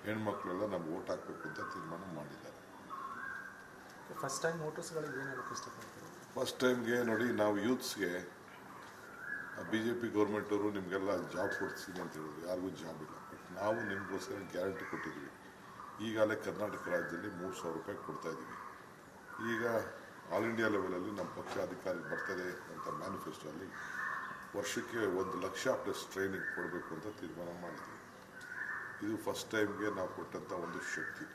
ಹೆಣ್ಮಕ್ಳೆಲ್ಲ ನಮ್ಗೆ ಓಟ್ ಹಾಕಬೇಕು ಅಂತ ತೀರ್ಮಾನ ಮಾಡಿದ್ದಾರೆ. ಫಸ್ಟ್ ಟೈಮ್ ವೋಟರ್ಸ್ಗಳಿಗೆ ಏನು ಹೇಳೋಕ್ಕೆ ಇಷ್ಟಪಡ್ತೀವಿ? ಫಸ್ಟ್ ಟೈಮ್ಗೆ ನೋಡಿ, ನಾವು ಯೂತ್ಸ್ಗೆ BJP ಗೌರ್ಮೆಂಟವರು ನಿಮಗೆಲ್ಲ ಜಾಬ್ ಕೊಡ್ತೀನಿ ಅಂತ ಹೇಳಿದ್ರು. ಯಾರಿಗೂ ಜಾಬ್ ಇಲ್ಲ. ಬಟ್ ನಾವು ನಿಮಗೋಸ್ಕರ ಗ್ಯಾರಂಟಿ ಕೊಟ್ಟಿದ್ವಿ. ಈಗಾಗಲೇ ಕರ್ನಾಟಕ ರಾಜ್ಯದಲ್ಲಿ 3,000 ರೂಪಾಯಿ ಕೊಡ್ತಾಯಿದ್ದೀವಿ. ಈಗ ಆಲ್ ಇಂಡಿಯಾ ಲೆವೆಲಲ್ಲಿ ನಮ್ಮ ಪಕ್ಷ ಅಧಿಕಾರಕ್ಕೆ ಬರ್ತದೆ ಅಂತ ಮ್ಯಾನಿಫೆಸ್ಟೋಲ್ಲಿ ವರ್ಷಕ್ಕೆ 1,00,000 ಪ್ಲಸ್ ಟ್ರೈನಿಂಗ್ ಕೊಡಬೇಕು ಅಂತ ತೀರ್ಮಾನ ಮಾಡಿದ್ವಿ. ಇದು ಫಸ್ಟ್ ಟೈಮ್ಗೆ ನಾವು ಕೊಟ್ಟಂಥ ಒಂದು ಶಕ್ತಿ.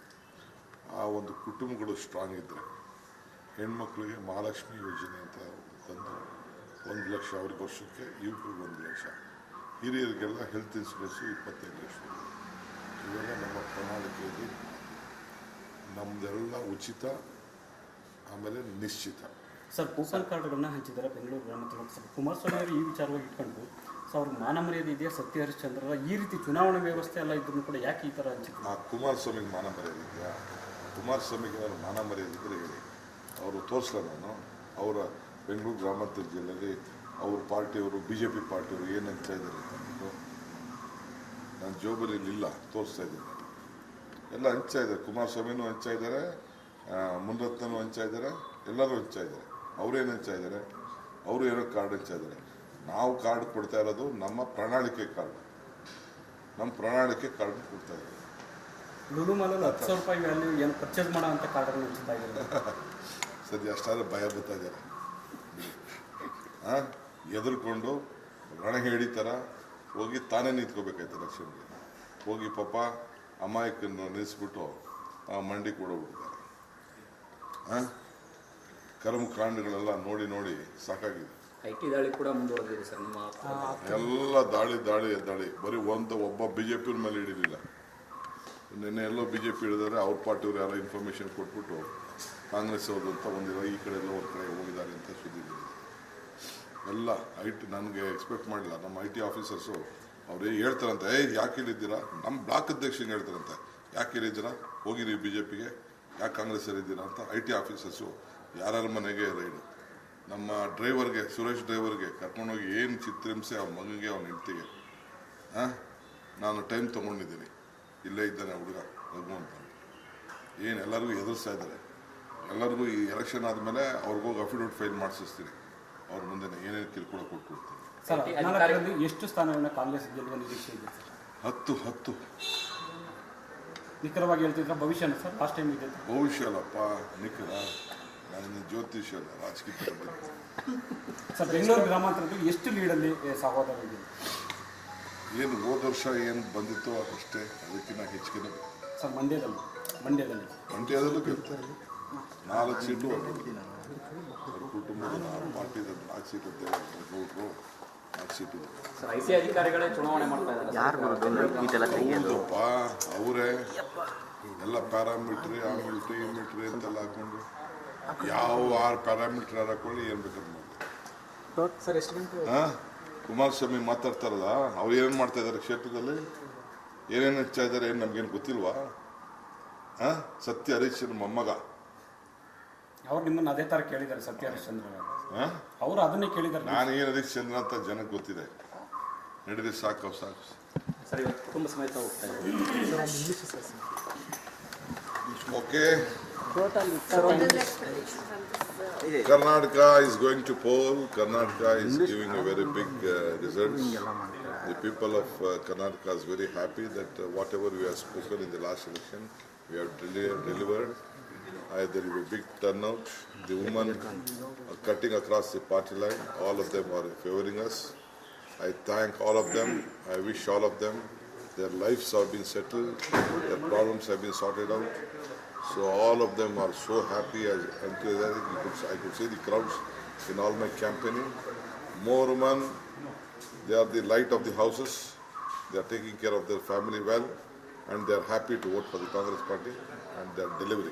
ಆ ಒಂದು ಕುಟುಂಬಗಳು ಸ್ಟ್ರಾಂಗ್ ಇದ್ದರೆ ಹೆಣ್ಮಕ್ಳಿಗೆ ಮಹಾಲಕ್ಷ್ಮಿ ಯೋಜನೆ ಅಂತ ತಂದು 1,00,000 ಅವ್ರಿಗೆ ವರ್ಷಕ್ಕೆ, ಯುವಕರಿಗೆ 1,00,000, ಹಿರಿಯರಿಗೆಲ್ಲ ಹೆಲ್ತ್ ಇನ್ಶೂರೆನ್ಸು 25 ಲಕ್ಷ. ಇವೆಲ್ಲ ನಮ್ಮ ಪ್ರಣಾಳಿಕೆಯಲ್ಲಿ ನಮ್ಮದೆಲ್ಲ ಉಚಿತ, ಆಮೇಲೆ ನಿಶ್ಚಿತ. ಸರ್, ಕೂಪನ್ ಕಾರ್ಡ್ಗಳನ್ನ ಹಂಚಿದ್ದಾರೆ ಬೆಂಗಳೂರು ಗ್ರಾಮಾಂತರ ಲೋಕಸಭೆ. ಕುಮಾರಸ್ವಾಮಿ ಅವರು ಈ ವಿಚಾರವಾಗಿ ಇಟ್ಕೊಂಡು ಅವ್ರಿಗೆ ಮಾನ ಮರ್ಯಾದೆ ಇದೆಯಾ? ಸತ್ಯ ಹರಿಶ್ಚಂದ್ರ ಈ ರೀತಿ ಚುನಾವಣಾ ವ್ಯವಸ್ಥೆ ಎಲ್ಲ ಇದ್ರೂ ಕೂಡ ಯಾಕೆ ಈ ಥರ ಹಂಚಿದ್ರು? ಆ ಕುಮಾರಸ್ವಾಮಿಗೆ ಮಾನ ಮರ್ಯಾದೆ ಇದೆಯಾ? ಕುಮಾರಸ್ವಾಮಿಗೆ ಅವ್ರ ಮಾನ ಮರ್ಯಾದೆ ಇದ್ದರೆ ಹೇಳಿ, ಅವರು ತೋರಿಸಲ್ಲ. ನಾನು ಅವರ ಬೆಂಗಳೂರು ಗ್ರಾಮಾಂತರ ಜಿಲ್ಲೆಯಲ್ಲಿ ಅವ್ರ ಪಾರ್ಟಿಯವರು, BJP ಪಾರ್ಟಿಯವರು ಏನು ಹಂಚ್ತಾ ಇದ್ದಾರೆ ಅಂದ್ಬಿಟ್ಟು ನಾನು ಜೋಬಲ್ಲಿ ಇಲ್ಲ, ತೋರಿಸ್ತಾ ಇದ್ದೀನಿ. ಎಲ್ಲ ಹಂಚ್ತಾ ಇದ್ದಾರೆ. ಕುಮಾರಸ್ವಾಮಿನೂ ಹಂಚ್ತಾ ಇದ್ದಾರೆ, ಮುನರತ್ನೂ ಹಂಚ್ತಾ ಇದ್ದಾರೆ, ಎಲ್ಲರೂ ಹಂಚ್ತಾ ಇದ್ದಾರೆ. ಅವರೇನು ಹಂಚ್ತಾ ಇದ್ದಾರೆ? ಅವರು ಏನೋ ಕಾರ್ಡ್ ಹಂಚ್ತಾ ಇದ್ದಾರೆ. ನಾವು ಕಾರ್ಡ್ ಕೊಡ್ತಾ ಇರೋದು ನಮ್ಮ ಪ್ರಣಾಳಿಕೆ ಕಾರ್ಡ್. ನಮ್ಮ ಪ್ರಣಾಳಿಕೆ ಕಾರ್ಡ್ ಕೊಡ್ತಾ ಇದ್ದಾರೆ. ಲುಲು ಮಾಲಲ್ಲಿ 10,000 ರೂಪಾಯಿ ವ್ಯಾಲ್ಯೂ ಏನು ಪರ್ಚೇಸ್ ಮಾಡೋ ಅಂತ ಕಾರ್ಡ್ಗಳನ್ನ ಹಂಚ್ತಾ ಇದ್ದಾರೆ. ಸದ್ಯ ಅಷ್ಟಾದ್ರೆ ಭಯ ಬರ್ತಾ ಇದ್ದಾರೆ. ಎದುರ್ಕೊಂಡು ರಣಹೇಳಿ ಥರ ಹೋಗಿ ತಾನೇ ನಿಂತ್ಕೋಬೇಕಾಯ್ತು ಎಲೆಕ್ಷನ್ಗೆ. ಹೋಗಿ ಪಾಪ ಅಮಾಯಕನ್ನು ನಿಲ್ಲಿಸ್ಬಿಟ್ಟು ಮಂಡಿ ಕೊಡೋಗ್ಬಿಟ್ಟಿದ್ದಾರೆ. ಕರ್ಮಕಾಂಡಗಳೆಲ್ಲ ನೋಡಿ ನೋಡಿ ಸಾಕಾಗಿದೆ. IT ದಾಳಿ ಕೂಡ ಮುಂದುವರೆದಿದೆ ಸರ್. ನಿಮ್ಮ ಎಲ್ಲ ದಾಳಿ ಬರೀ ಒಬ್ಬ BJP ಮೇಲೆ ಹಿಡಿಲಿಲ್ಲ. ನಿನ್ನೆ ಎಲ್ಲೋ BJP ಹಿಡಿದರೆ ಅವ್ರ ಪಾರ್ಟಿಯವ್ರು ಯಾರೋ ಇನ್ಫಾರ್ಮೇಷನ್ ಕೊಟ್ಬಿಟ್ಟು ಕಾಂಗ್ರೆಸ್ ಅವ್ರದ್ದು ಅಂತ ಒಂದಿರೋ ಈ ಕಡೆ ಎಲ್ಲ ಒಂದು ಕಡೆ ಹೋಗಿದ್ದಾರೆ ಅಂತ ಸುದ್ದಿ ಎಲ್ಲ ನನಗೆ ಎಕ್ಸ್ಪೆಕ್ಟ್ ಮಾಡಿಲ್ಲ. ನಮ್ಮ IT ಆಫೀಸರ್ಸು ಅವ್ರು ಹೇಳ್ತಾರಂತೆ, ಯಾಕೆ ಹೇಳಿದ್ದೀರಾ? ನಮ್ಮ ಬ್ಲಾಕ್ ಅಧ್ಯಕ್ಷಂಗೆ ಹೇಳ್ತಾರಂತೆ, ಯಾಕೆ ಹೇಳಿದ್ದೀರಾ? ಹೋಗಿರಿ BJPಗೆ, ಯಾಕೆ ಕಾಂಗ್ರೆಸ್ ಇದ್ದೀರಾ ಅಂತ IT ಆಫೀಸರ್ಸು ಯಾರ್ಯಾರ ಮನೆಗೆ ರೈಡು. ನಮ್ಮ ಡ್ರೈವರ್ಗೆ, ಸುರೇಶ್ ಡ್ರೈವರ್ಗೆ ಕರ್ಕೊಂಡೋಗಿ ಏನು ಚಿತ್ರಹಿಂಸೆ ಅವ್ನ ಮಗನಿಗೆ, ಅವನ ಹೆಂಡತಿಗೆ. ನಾನು ಟೈಮ್ ತೊಗೊಂಡಿದ್ದೀನಿ, ಇಲ್ಲೇ ಇದ್ದಾನೆ ಹುಡುಗ ರಘು ಅಂತ. ಏನು ಎಲ್ಲರಿಗೂ ಎದುರಿಸ್ತಾ ಇದ್ದಾರೆ. ಎಲ್ಲರಿಗೂ ಈ ಎಲೆಕ್ಷನ್ ಆದಮೇಲೆ ಅವ್ರಿಗೋಗಿ ಅಫಿಡವಿಟ್ ಫೈಲ್ ಮಾಡಿಸ್ತೀನಿ. ಅವ್ರ ಮುಂದೆ ಏನೇನು ಕಿರುಕುಳ ಕೊಟ್ಬಿಡ್ತೀನಿ. ಸರ್, 14ರಲ್ಲಿ ಎಷ್ಟು ಸ್ಥಾನಗಳನ್ನ ಕಾಂಗ್ರೆಸ್ ಗೆಲ್ಲುವ ನಿರೀಕ್ಷೆ ಇದೆ ಸರ್? 10 ನಿಖರವಾಗಿ ಹೇಳ್ತಿದ್ರೆ ಭವಿಷ್ಯನ ಸರ್? ಲಾಸ್ಟ್ ಟೈಮ್ ಇದೆ ಭವಿಷ್ಯ ಅಲ್ಲಪ್ಪ, ನಿಖರ. ನಾನು ಜ್ಯೋತಿಷ ಅಲ್ಲ, ರಾಜಕೀಯ. ಸರ್, ಬೆಂಗಳೂರು ಗ್ರಾಮಾಂತರದಲ್ಲಿ ಎಷ್ಟು ಲೀಡಲ್ಲಿ ಸಹೋದರ ಇದೆ? ಏನು ಹೋದ ವರ್ಷ ಏನು ಬಂದಿತ್ತೋ ಅಷ್ಟೇ, ಅದಕ್ಕಿಂತ ಹೆಚ್ಚಿಗೆ. ಸರ್, ಮಂಡ್ಯದಲ್ಲೂ ಗೆಲ್ತಾರೆ. 4 ಸೀಟು ಕುಟುಂಬದ ಪಾರ್ಟಿದ 4 ಸೀಟು ಇದ್ದೇವೆ. 4 ಸೀಟು. IT ಅಧಿಕಾರಿಗಳೇ ಚುನಾವಣೆ ಮಾಡ್ತಾ ಇದ್ದಾರೆ. ಅವರೇ ಎಲ್ಲ ಪ್ಯಾರಾಮೀಟ್ರಿ, ಆ ಮಿಲ್ಟ್ರಿ, ಈ ಮಿಲ್ಟ್ರಿ ಅಂತೆಲ್ಲ ಹಾಕೊಂಡು ಯಾವ 6 ಪ್ಯಾರಾಮೀಟ್ರ್ ಹಾಕೊಳ್ಳಿ, ಏನು ಬೇಕಾದ್ರೆ ಮಾಡಿ. ಕುಮಾರಸ್ವಾಮಿ ಮಾತಾಡ್ತಾರಲ್ಲ, ಅವ್ರು ಏನೇನು ಮಾಡ್ತಾ ಇದ್ದಾರೆ ಕ್ಷೇತ್ರದಲ್ಲಿ, ಏನೇನು ಹೆಚ್ಚಾ ಇದ್ದಾರೆ, ಏನು ನಮ್ಗೇನು ಗೊತ್ತಿಲ್ವಾ? ಸತ್ಯ ಹರಿಶ್ಚಂದ್ರ ಮೊಮ್ಮಗ ಅವ್ರು ನಿಮ್ಮನ್ನು ಅದೇ ಥರ ಕೇಳಿದ್ದಾರೆ. ಸತ್ಯ ಹರಿಶ್ಚಂದ್ರ ಅವರು ಅದನ್ನೇ ಕೇಳಿದ್ದಾರೆ. ನಾನು ಏನು ಹರಿಶ್ಚಂದ್ರ ಅಂತ ಜನಕ್ಕೆ ಗೊತ್ತಿದೆ. ನಡೀರಿ, ಸಾಕು. ಸರ್, ಇವತ್ತು ಕುಟುಂಬ ಸಮೇತ ಹೋಗ್ತಾ ಇದ್ದೀವಿ. Okay. Karnataka is going to poll. Karnataka is giving a very big results. The people of Karnataka is very happy that whatever we have spoken in the last election, we have delivered. There is a big turnout. The women are cutting across the party line. All of them are favoring us. I thank all of them. I wish all of them their lives have been settled, their problems have been sorted out. So all of them are so happy. I could see the crowds in all my campaigning. More women, they are the light of the houses. They are taking care of their family well, and they are happy to vote for the Congress party, and they are delivering.